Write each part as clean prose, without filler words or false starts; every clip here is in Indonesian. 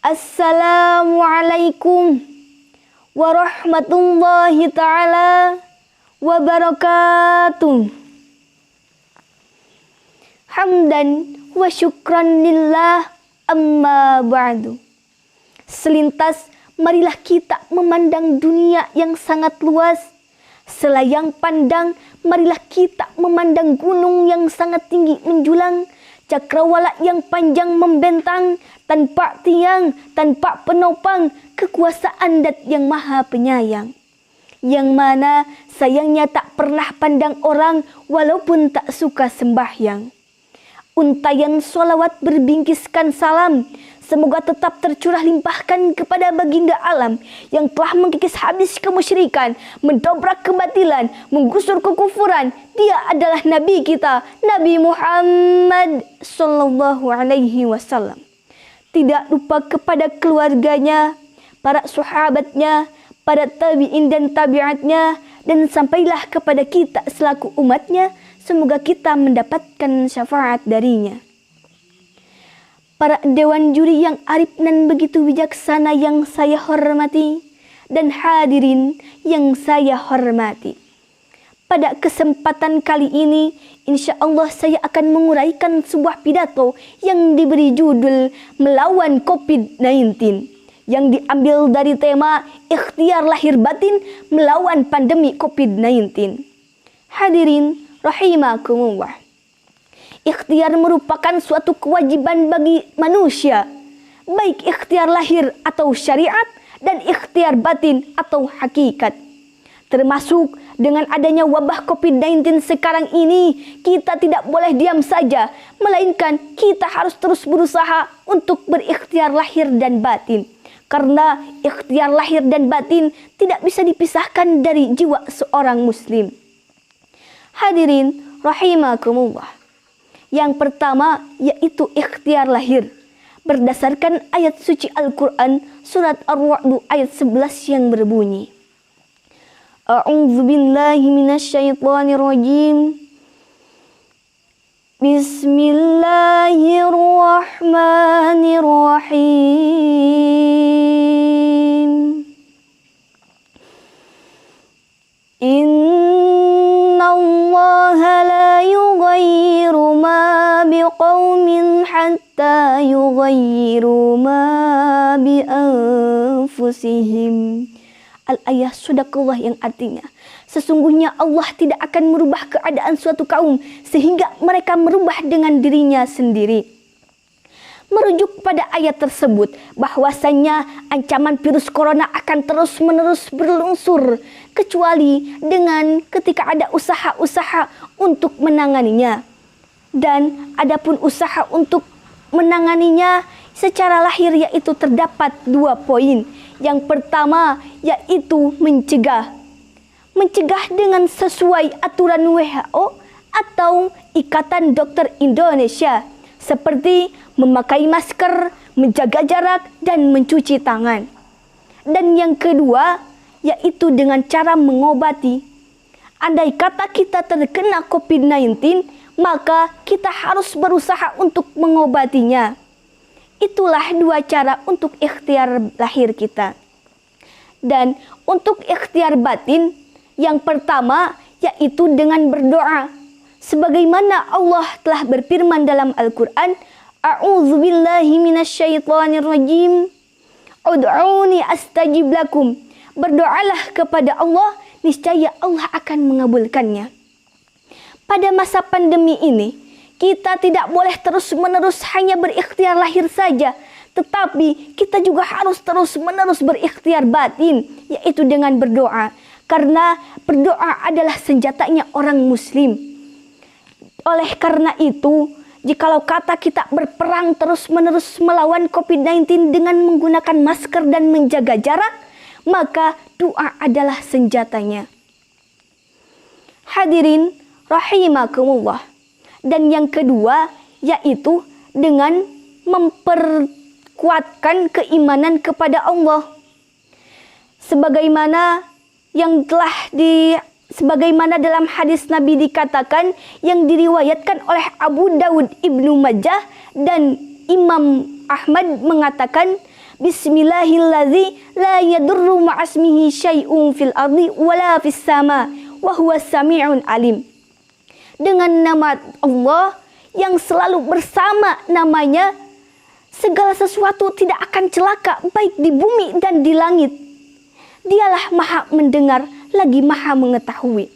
Assalamualaikum warahmatullahi ta'ala wabarakatuh. Hamdan wa syukran lillah, amma ba'du. Selintas marilah kita memandang dunia yang sangat luas. Selayang pandang marilah kita memandang gunung yang sangat tinggi menjulang, cakrawala yang panjang membentang, tanpa tiang, tanpa penopang, kekuasaan Dat yang maha penyayang. Yang mana sayangnya tak pernah pandang orang walaupun tak suka sembahyang. Untayan sholawat berbingkiskan salam, semoga tetap tercurah limpahkan kepada baginda alam yang telah mengkikis habis kemusyrikan, mendobrak kebatilan, menggusur kekufuran. Dia adalah Nabi kita, Nabi Muhammad sallallahu alaihi wasallam. Tidak lupa kepada keluarganya, para sahabatnya, para tabi'in dan tabi'atnya, dan sampailah kepada kita selaku umatnya. Semoga kita mendapatkan syafaat darinya. Para dewan juri yang arif dan begitu bijaksana yang saya hormati, dan hadirin yang saya hormati. Pada kesempatan kali ini, insya Allah saya akan menguraikan sebuah pidato yang diberi judul Melawan COVID-19, yang diambil dari tema ikhtiar lahir batin melawan pandemi COVID-19. Hadirin rahimakumullah. Ikhtiar merupakan suatu kewajiban bagi manusia, baik ikhtiar lahir atau syariat dan ikhtiar batin atau hakikat. Termasuk dengan adanya wabah COVID-19 sekarang ini, kita tidak boleh diam saja, melainkan kita harus terus berusaha untuk berikhtiar lahir dan batin. Karena ikhtiar lahir dan batin tidak bisa dipisahkan dari jiwa seorang muslim. Hadirin rahimakumullah. Yang pertama yaitu ikhtiar lahir. Berdasarkan ayat suci Al-Quran surat Ar-Ra'd ayat 11 yang berbunyi, A'udzu billahi minasyaitonir rajim. Bismillahirrahmanirrahim. Innallaha la yughayyiru ma biqaumin hatta yughayyiru ma bi anfusihim. Al-ayah Sadaqallah, yang artinya sesungguhnya Allah tidak akan merubah keadaan suatu kaum sehingga mereka merubah dengan dirinya sendiri. Merujuk pada ayat tersebut bahwasannya ancaman virus corona akan terus-menerus berlungsur kecuali dengan ketika ada usaha-usaha untuk menanganinya. Dan adapun usaha untuk menanganinya secara lahir yaitu terdapat 2 poin. Yang pertama yaitu mencegah. Mencegah dengan sesuai aturan WHO atau Ikatan Dokter Indonesia, seperti memakai masker, menjaga jarak, dan mencuci tangan. Dan yang kedua yaitu dengan cara mengobati. Andai kata kita terkena COVID-19, maka kita harus berusaha untuk mengobatinya. Itulah 2 cara untuk ikhtiar lahir kita. Dan untuk ikhtiar batin, yang pertama yaitu dengan berdoa. Sebagaimana Allah telah berfirman dalam Al-Quran, A'udzu billahi minasyaitonir rajim. Ud'uni astajib lakum. Berdoalah kepada Allah, niscaya Allah akan mengabulkannya. Pada masa pandemi ini, kita tidak boleh terus-menerus hanya berikhtiar lahir saja, tetapi kita juga harus terus-menerus berikhtiar batin, yaitu dengan berdoa. Karena berdoa adalah senjatanya orang muslim. Oleh karena itu, jikalau kata kita berperang terus-menerus melawan COVID-19 dengan menggunakan masker dan menjaga jarak, maka doa adalah senjatanya. Hadirin rahimakumullah. Dan yang kedua yaitu dengan memperkuatkan keimanan kepada Allah. Sebagaimana dalam hadis Nabi dikatakan, yang diriwayatkan oleh Abu Dawud, Ibnu Majah, dan Imam Ahmad mengatakan Bismillahilladzi la yadurru ma'asmihi syai'un fil ardi wala fis sama wa huwas sami'un alim. Dengan nama Allah yang selalu bersama namanya, segala sesuatu tidak akan celaka baik di bumi dan di langit. Dialah maha mendengar lagi maha mengetahui.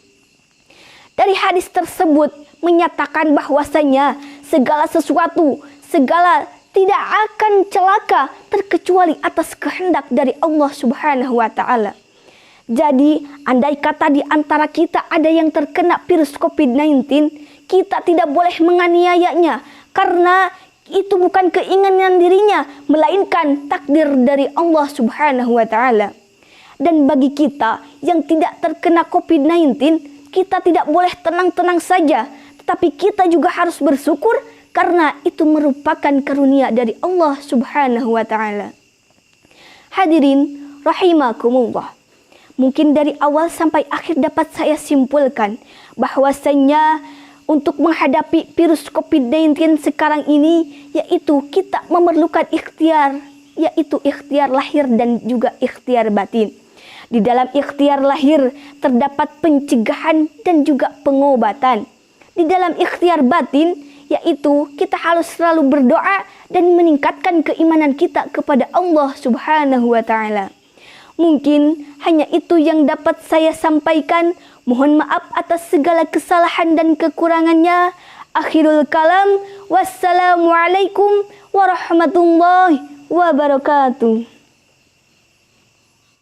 Dari hadis tersebut menyatakan bahwasanya segala sesuatu, segala tidak akan celaka terkecuali atas kehendak dari Allah Subhanahu wa taala. Jadi, andai kata di antara kita ada yang terkena virus COVID-19, kita tidak boleh menganiayanya karena itu bukan keinginan dirinya, melainkan takdir dari Allah Subhanahu wa taala. Dan bagi kita yang tidak terkena COVID-19, kita tidak boleh tenang-tenang saja, tetapi kita juga harus bersyukur karena itu merupakan karunia dari Allah Subhanahu wa taala. Hadirin rahimakumullah. Mungkin dari awal sampai akhir dapat saya simpulkan bahwasanya untuk menghadapi virus COVID-19 sekarang ini, yaitu kita memerlukan ikhtiar, yaitu ikhtiar lahir dan juga ikhtiar batin. Di dalam ikhtiar lahir terdapat pencegahan dan juga pengobatan. Di dalam ikhtiar batin, yaitu kita harus selalu berdoa dan meningkatkan keimanan kita kepada Allah Subhanahu wa taala. Mungkin hanya itu yang dapat saya sampaikan. Mohon maaf atas segala kesalahan dan kekurangannya. Akhirul kalam. Wassalamualaikum warahmatullahi wabarakatuh.